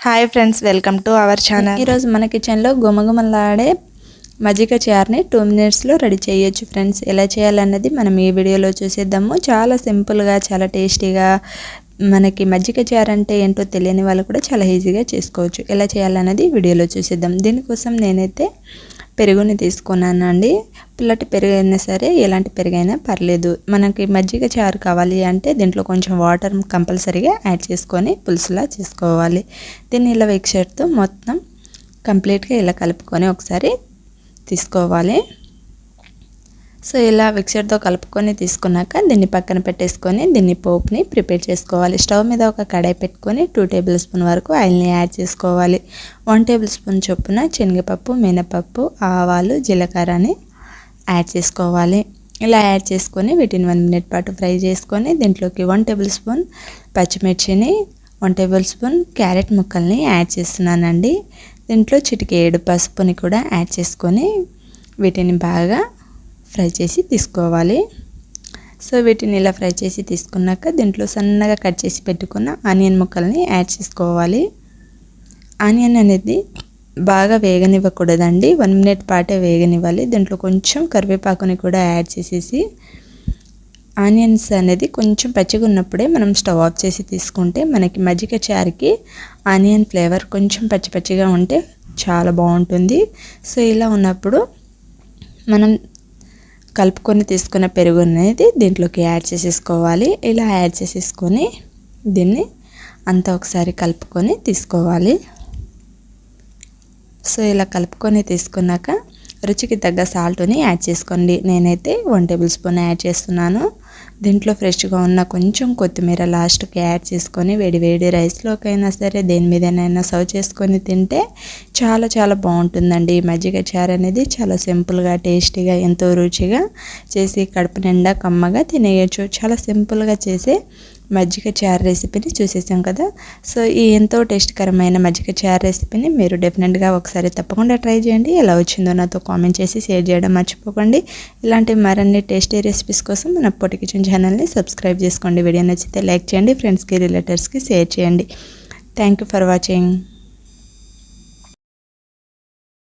Hi friends, welcome to our channel. ఈరోజు మన కిచెన్లో గుమగుమలాడే మజ్జిగ చారుని 2 మినిట్స్లో రెడీ చేయొచ్చు ఫ్రెండ్స్. ఎలా చేయాలన్నది మనం ఈ వీడియోలో చూసేద్దాము. చాలా సింపుల్గా, చాలా టేస్టీగా, మనకి మజ్జిగ చారు అంటే ఏంటో తెలియని వాళ్ళు కూడా చాలా ఈజీగా చేసుకోవచ్చు. ఎలా చేయాలన్నది వీడియోలో చూసేద్దాం. దీనికోసం నేనైతే పెరుగుని తీసుకున్నాను అండి. పుల్లటి పెరుగు అయినా సరే, ఎలాంటి పెరుగైనా పర్లేదు. మనకి మజ్జిగ చారు కావాలి అంటే దీంట్లో కొంచెం వాటర్ కంపల్సరీగా యాడ్ చేసుకొని పులుసులా చేసుకోవాలి. దీన్ని ఇలా మిక్చర్తో మొత్తం కంప్లీట్గా ఇలా కలుపుకొని ఒకసారి తీసుకోవాలి. సో ఇలా మిక్చర్తో కలుపుకొని తీసుకున్నాక దీన్ని పక్కన పెట్టేసుకొని దీన్ని పోపుని ప్రిపేర్ చేసుకోవాలి. స్టవ్ మీద ఒక కడాయి పెట్టుకొని 2 టేబుల్ స్పూన్ వరకు ఆయిల్ని యాడ్ చేసుకోవాలి. 1 టేబుల్ స్పూన్ చొప్పున శనగపప్పు, మినపప్పు, ఆవాలు, జీలకర్రని యాడ్ చేసుకోవాలి. ఇలా యాడ్ చేసుకొని వీటిని 1 మినిట్ పాటు ఫ్రై చేసుకొని దీంట్లోకి 1 టేబుల్ స్పూన్ పచ్చిమిర్చిని, 1 టేబుల్ స్పూన్ క్యారెట్ ముక్కల్ని యాడ్ చేస్తున్నానండి. దీంట్లో చిటికెడు పసుపుని కూడా యాడ్ చేసుకొని వీటిని బాగా ఫ్రై చేసి తీసుకోవాలి. సో వీటిని ఇలా ఫ్రై చేసి తీసుకున్నాక దీంట్లో సన్నగా కట్ చేసి పెట్టుకున్న ఆనియన్ ముక్కల్ని యాడ్ చేసుకోవాలి. ఆనియన్ అనేది బాగా వేగనివ్వకూడదండి, 1 మినిట్ పాటే వేగనివ్వాలి. దీంట్లో కొంచెం కరివేపాకుని కూడా యాడ్ చేసేసి ఆనియన్స్ అనేది కొంచెం పచ్చిగా ఉన్నప్పుడే మనం స్టవ్ ఆఫ్ చేసి తీసుకుంటే మనకి మజ్జిగ చారుకి ఆనియన్ ఫ్లేవర్ కొంచెం పచ్చి పచ్చిగా ఉంటే చాలా బాగుంటుంది. సో ఇలా ఉన్నప్పుడు మనం కలుపుకొని తీసుకున్న పెరుగు అనేది దీంట్లోకి యాడ్ చేసేసుకోవాలి. ఇలా యాడ్ చేసేసుకొని దీన్ని అంతా ఒకసారి కలుపుకొని తీసుకోవాలి. సో ఇలా కలుపుకొని తీసుకున్నాక రుచికి తగ్గ సాల్ట్ని యాడ్ చేసుకోండి. నేనైతే 1 టేబుల్ స్పూన్ యాడ్ చేస్తున్నాను. దీంట్లో ఫ్రెష్గా ఉన్న కొంచెం కొత్తిమీర లాస్ట్కి యాడ్ చేసుకొని వేడి వేడి రైస్లోకైనా సరే దేని మీదనైనా సర్వ్ చేసుకొని తింటే చాలా చాలా బాగుంటుందండి. మజ్జిగ చారు అనేది చాలా సింపుల్గా, టేస్టీగా, ఎంతో రుచిగా చేసి కడుపు నిండా కమ్మగా తినేయచ్చు. చాలా సింపుల్గా చేసే మజ్జిగ చారు రెసిపీని చూసేసాం కదా. సో ఈ ఎంతో టేస్ట్కరమైన మజ్జిగ చారు రెసిపీని మీరు డెఫినెట్గా ఒకసారి తప్పకుండా ట్రై చేయండి. ఎలా వచ్చిందో నాతో కామెంట్ చేసి షేర్ చేయడం మర్చిపోకండి. ఇలాంటి మరిన్ని టేస్టీ రెసిపీస్ కోసం మన పొట్టి కిచెన్ ఛానల్ని సబ్స్క్రైబ్ చేసుకోండి. వీడియో నచ్చితే లైక్ చేయండి, ఫ్రెండ్స్కి, రిలేటివ్స్కి షేర్ చేయండి. Thank you for watching.